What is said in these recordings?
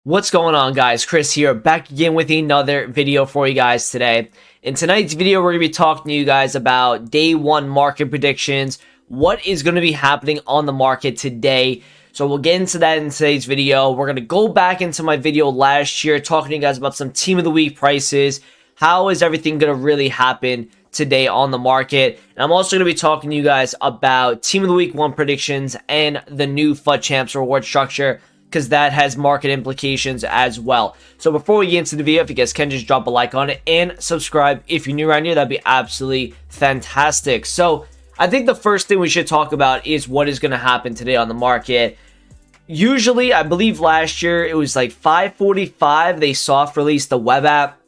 What's going on, guys? Chris here, back again with another video for you guys today. In tonight's video, we're going to be talking to you guys about day one market predictions, what is going to be happening on the market today. So we'll get into that in today's video. We're going to go back into my video last year, talking to you guys about some team of the week prices. How is everything going to really happen today on the market? And I'm also going to be talking to you guys about team of the week one predictions and the new FUT Champs reward structure, because that has market implications as well. So before we get into the video, if you guys can just drop a like on it and subscribe if you're new around here, that'd be absolutely fantastic. So I think the first thing we should talk about is what is going to happen today on the market. Usually, I believe last year it was like 5:45 they soft released the web app.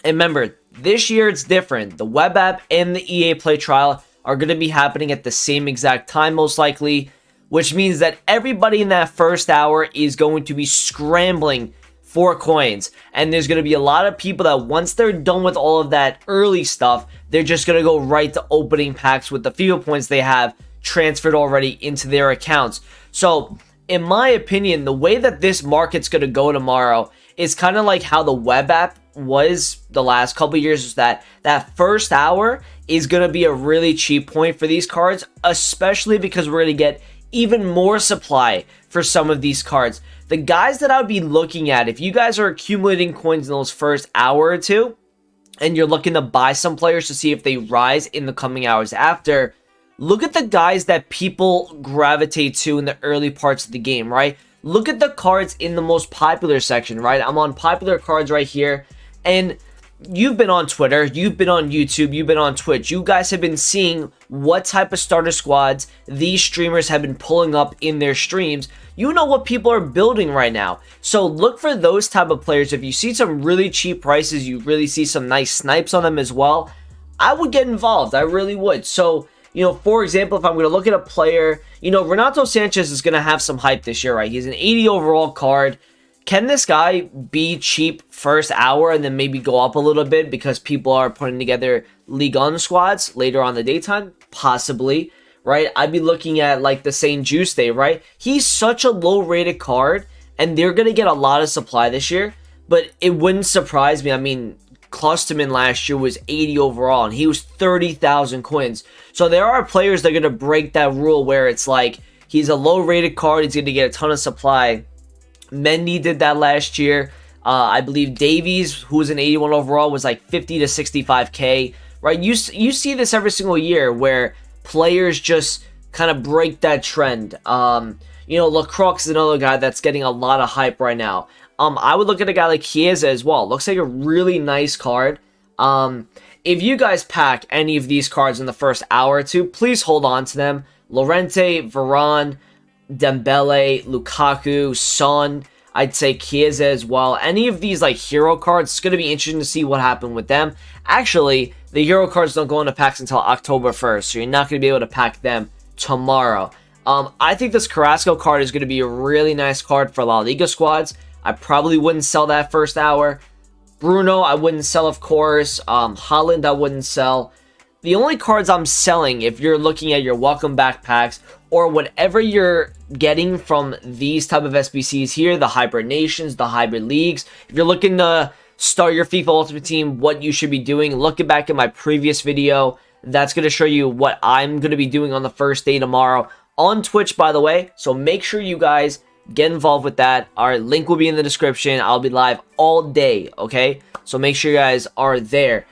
And remember, this year it's different. The web app and the EA Play trial are going to be happening at the same exact time, most likely, which means that everybody in that first hour is going to be scrambling for coins. And there's going to be a lot of people that once they're done with all of that early stuff, they're just going to go right to opening packs with the FIFA points they have transferred already into their accounts. So, in my opinion, the way that this market's going to go tomorrow is kind of like how the web app was the last couple of years, is that first hour is going to be a really cheap point for these cards, especially because we're going to get even more supply for some of these cards. The guys that I would be looking at, if you guys are accumulating coins in those first hour or two, and you're looking to buy some players to see if they rise in the coming hours after, look at the guys that people gravitate to in the early parts of the game, right? Look at the cards in the most popular section, right? I'm on popular cards right here, and you've been on Twitter, you've been on YouTube, you've been on Twitch. You guys have been seeing what type of starter squads these streamers have been pulling up in their streams. You know what people are building right now. So look for those type of players. If you see some really cheap prices, you really see some nice snipes on them as well, I would get involved. I really would. So, for example, if I'm going to look at a player, Renato Sanchez is going to have some hype this year, right? He's an 80 overall card. Can this guy be cheap first hour and then maybe go up a little bit because people are putting together League On squads later on the daytime? Possibly, right? I'd be looking at like the St. Juice Day, right? He's such a low rated card and they're going to get a lot of supply this year, but it wouldn't surprise me. I mean, Klosterman last year was 80 overall and he was 30,000 coins. So there are players that are going to break that rule where it's like he's a low rated card, he's going to get a ton of supply. Mendy did that last year. I believe Davies, who was an 81 overall, was like 50 to 65k, right? You see this every single year where players just kind of break that trend. Lacroix is another guy that's getting a lot of hype right now. I would look at a guy like Chiesa as well. Looks like a really nice card. If you guys pack any of these cards in the first hour or two, please hold on to them. Llorente, Varane, Dembele, Lukaku, Son, I'd say Chiesa as well. Any of these like hero cards, it's going to be interesting to see what happened with them. Actually, the hero cards don't go into packs until October 1st, so you're not going to be able to pack them tomorrow. I think this Carrasco card is going to be a really nice card for La Liga squads. I probably wouldn't sell that first hour. Bruno, I wouldn't sell, of course. Haaland, I wouldn't sell. The only cards I'm selling, if you're looking at your welcome back packs or whatever you're getting from these type of SBCs here, the hybrid nations, the hybrid leagues, if you're looking to start your FIFA Ultimate Team, what you should be doing, looking back at my previous video, that's going to show you what I'm going to be doing on the first day tomorrow on Twitch, by the way. So make sure you guys get involved with that. Our link will be in the description. I'll be live all day, okay? So make sure you guys are there.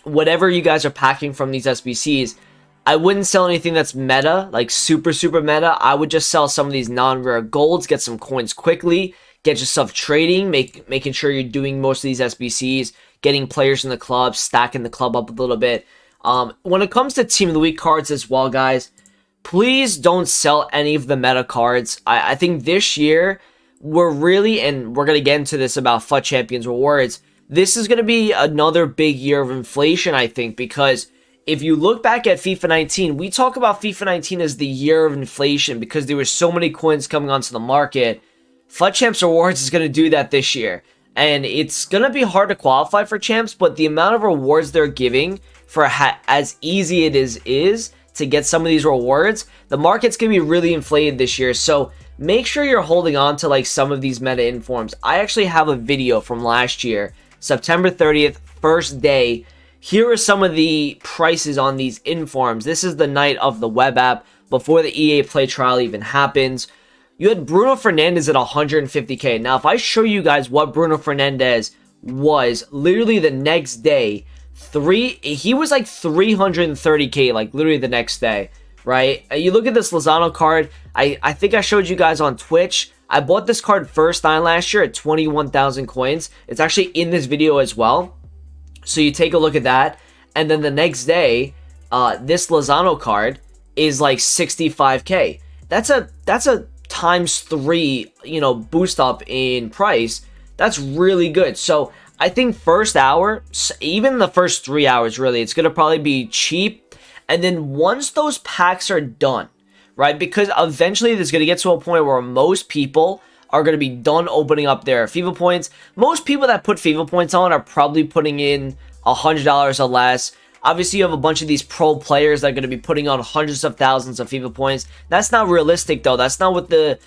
Whatever you guys are packing from these SBCs, I wouldn't sell anything that's meta, like super meta. I would just sell some of these non-rare golds, get some coins quickly, get yourself trading, making sure you're doing most of these SBCs, getting players in the club, stacking the club up a little bit. When it comes to Team of the Week cards as well, guys, please don't sell any of the meta cards. I think this year, we're really, and we're going to get into this about FUT Champions rewards, this is going to be another big year of inflation, I think, because if you look back at FIFA 19, we talk about FIFA 19 as the year of inflation because there were so many coins coming onto the market. FUT Champs Rewards is going to do that this year. And it's going to be hard to qualify for Champs, but the amount of rewards they're giving for as easy it is to get some of these rewards, the market's going to be really inflated this year. So make sure you're holding on to like some of these meta informs. I actually have a video from last year, September 30th, first day. Here are some of the prices on these informs. This is the night of the web app before the EA Play trial even happens. You had Bruno Fernandes at 150k. Now, if I show you guys what Bruno Fernandes was literally the next day, he was like 330k, like literally the next day, right? You look at this Lozano card. I think I showed you guys on Twitch. I bought this card first time last year at 21,000 coins. It's actually in this video as well. So you take a look at that. And then the next day, this Lozano card is like 65k. That's a ×3, boost up in price. That's really good. So I think first hour, even the first 3 hours, really, it's going to probably be cheap. And then once those packs are done, right, because eventually there's going to get to a point where most people are going to be done opening up their FIFA points. Most people that put FIFA points on are probably putting in $100 or less. Obviously, you have a bunch of these pro players that are going to be putting on hundreds of thousands of FIFA points. That's not realistic, though. That's not what the,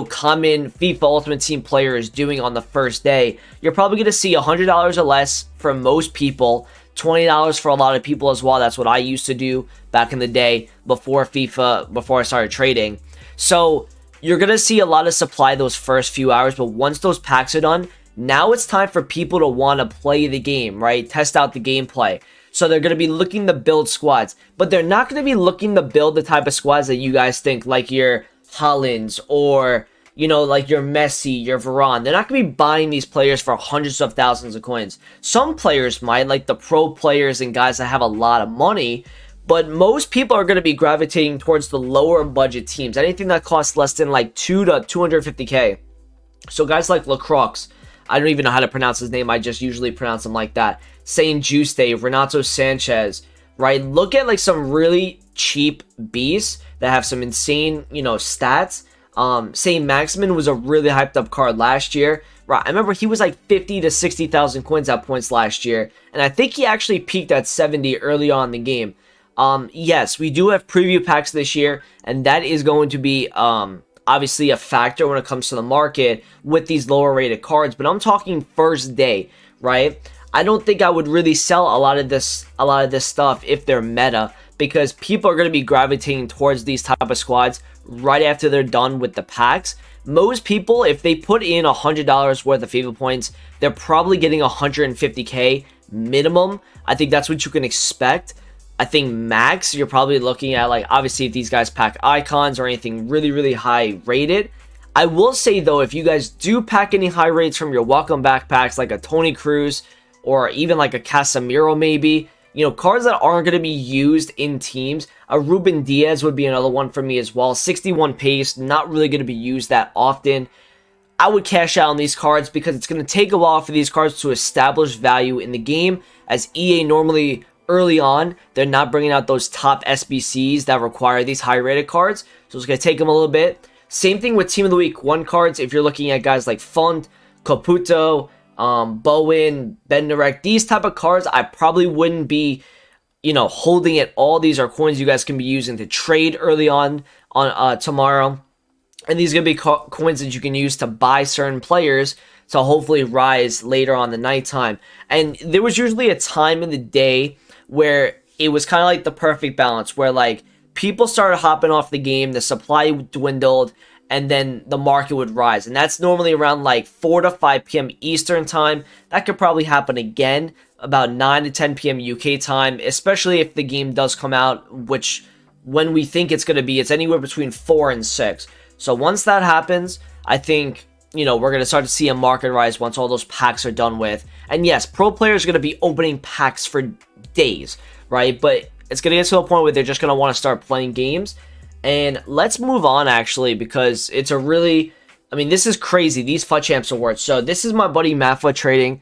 common FIFA Ultimate Team player is doing on the first day. You're probably going to see $100 or less for most people, $20 for a lot of people as well. That's what I used to do back in the day before FIFA, before I started trading. So you're going to see a lot of supply those first few hours, but once those packs are done, now it's time for people to want to play the game, right? Test out the gameplay. So they're going to be looking to build squads, but they're not going to be looking to build the type of squads that you guys think, like your Haalands or, like your Messi, your Varane. They're not going to be buying these players for hundreds of thousands of coins. Some players might, like the pro players and guys that have a lot of money, but most people are going to be gravitating towards the lower budget teams. Anything that costs less than like 2 to 250k. So guys like Lacroix, I don't even know how to pronounce his name. I just usually pronounce him like that. Saint Juste, Renato Sanchez, right? Look at like some really cheap beasts that have some insane, stats. Saint Maximin was a really hyped up card last year. Right, I remember he was like 50 to 60,000 coins at points last year, and I think he actually peaked at 70 early on in the game. Yes, we do have preview packs this year, and that is going to be obviously a factor when it comes to the market with these lower rated cards, but I'm talking first day, right? I don't think I would really sell a lot of this stuff if they're meta, because people are going to be gravitating towards these type of squads right after they're done with the packs. Most people, if they put in $100 worth of FIFA points, they're probably getting 150k minimum. I think that's what you can expect. I think max, you're probably looking at, like, obviously if these guys pack icons or anything really, really high rated. I will say, though, if you guys do pack any high rates from your welcome back packs, like a Toni Kroos or even like a Casemiro maybe, cards that aren't going to be used in teams. A Ruben Diaz would be another one for me as well. 61 pace, not really going to be used that often. I would cash out on these cards because it's going to take a while for these cards to establish value in the game, as EA normally early on, they're not bringing out those top SBCs that require these high rated cards. So it's going to take them a little bit. Same thing with Team of the Week 1 cards. If you're looking at guys like Font, Caputo, Bowen, Bednarek, these type of cards, I probably wouldn't be, holding it. All these are coins you guys can be using to trade early on tomorrow. And these are going to be coins that you can use to buy certain players to hopefully rise later on the nighttime. And there was usually a time in the day where it was kind of like the perfect balance, where like people started hopping off the game, the supply dwindled, and then the market would rise. And that's normally around like 4 to 5 p.m. Eastern time. That could probably happen again about 9 to 10 p.m. UK time, especially if the game does come out, which when we think it's going to be, it's anywhere between 4 and 6. So once that happens, I think, we're going to start to see a market rise once all those packs are done with. And yes, pro players are going to be opening packs for days, right? But it's going to get to a point where they're just going to want to start playing games. And let's move on, actually, because it's a really, this is crazy, these FUT Champs awards. So this is my buddy Maffa Trading.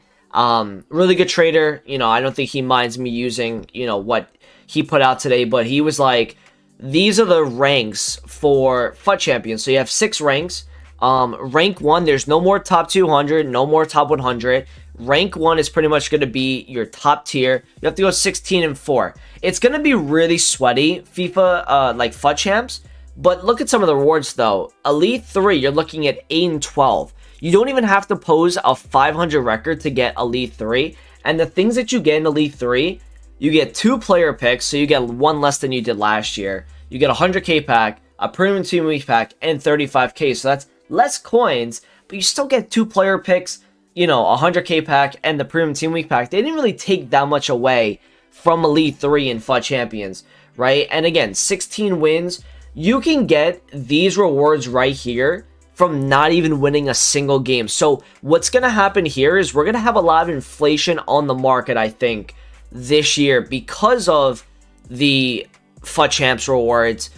Really good trader. I don't think he minds me using, what he put out today. But he was like, these are the ranks for FUT Champions. So you have 6 ranks. Rank 1, there's no more top 200, no more top 100. Rank 1 is pretty much going to be your top tier. You have to go 16 and 4. It's going to be really sweaty, FIFA, like FUT Champs, But look at some of the rewards though. Elite 3, you're looking at 8 and 12. You don't even have to pose a 500 record to get Elite 3. And the things that you get in Elite 3, you get 2 player picks, so you get 1 less than you did last year. You get a 100k pack, a premium team week pack, and 35k. So that's less coins, but you still get 2 player picks, you know, a 100k pack, and the premium team week pack. They didn't really take that much away from Elite 3 in FUT Champions, right? And again, 16 wins. You can get these rewards right here from not even winning a single game. So what's going to happen here is we're going to have a lot of inflation on the market, I think, this year because of the FUT Champs rewards,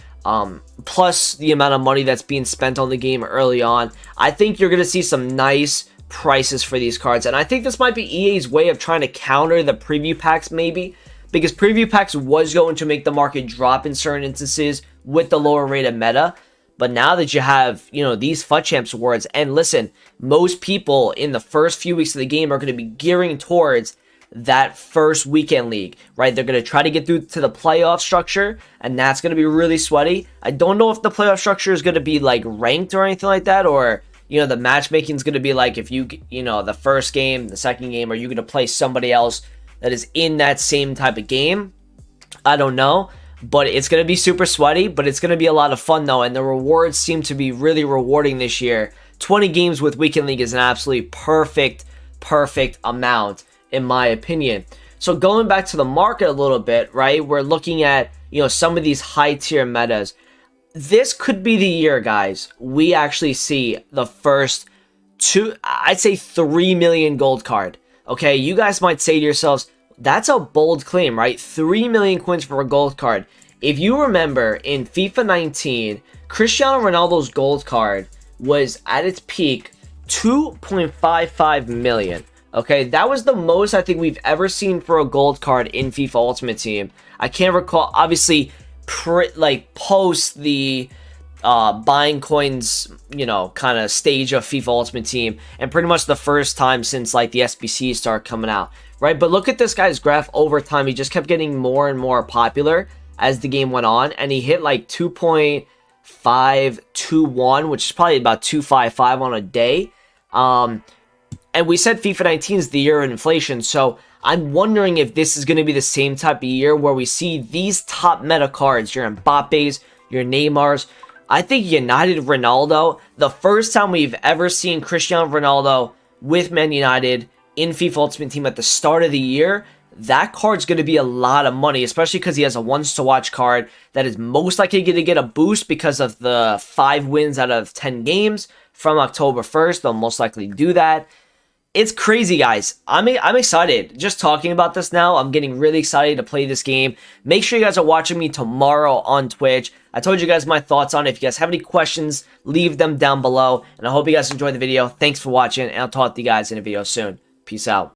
plus the amount of money that's being spent on the game early on. I think you're going to see some nice prices for these cards, and I think this might be EA's way of trying to counter the preview packs maybe, because preview packs was going to make the market drop in certain instances with the lower rated meta. But now that you have, you know, these FUT Champs awards, and listen, most people in the first few weeks of the game are going to be gearing towards that first weekend league, right? They're going to try to get through to the playoff structure, and that's going to be really sweaty. I don't know if the playoff structure is going to be like ranked or anything like that, or, you know, the matchmaking is going to be like if you know, the first game, the second game, are you going to play somebody else that is in that same type of game? I don't know, but it's going to be super sweaty, but it's going to be a lot of fun though, and the rewards seem to be really rewarding this year. 20 games with Weekend League is an absolutely perfect amount, in my opinion. So going back to the market a little bit, right, we're looking at, you know, some of these high tier metas. This could be the year, guys, we actually see the first I'd say 3 million gold card. Okay, you guys might say to yourselves, that's a bold claim, right? 3 million coins for a gold card. If you remember, in FIFA 19, Cristiano Ronaldo's gold card was at its peak 2.55 million. Okay, that was the most I think we've ever seen for a gold card in FIFA Ultimate Team. I can't recall, obviously, like post the buying coins, you know, kind of stage of FIFA Ultimate Team, and pretty much the first time since like the SBC started coming out, right? But look at this guy's graph over time. He just kept getting more and more popular as the game went on, and he hit like 2.521, which is probably about 255 on a day. And we said FIFA 19 is the year of inflation, so I'm wondering if this is going to be the same type of year where we see these top meta cards, your Mbappe's, your Neymar's. I think United Ronaldo, the first time we've ever seen Cristiano Ronaldo with Man United in FIFA Ultimate Team at the start of the year, that card's going to be a lot of money, especially because he has a once-to-watch card that is most likely going to get a boost because of the 5 wins out of 10 games from October 1st. They'll most likely do that. It's crazy, guys. I'm excited. Just talking about this now, I'm getting really excited to play this game. Make sure you guys are watching me tomorrow on Twitch. I told you guys my thoughts on it. If you guys have any questions, leave them down below. And I hope you guys enjoyed the video. Thanks for watching, and I'll talk to you guys in a video soon. Peace out.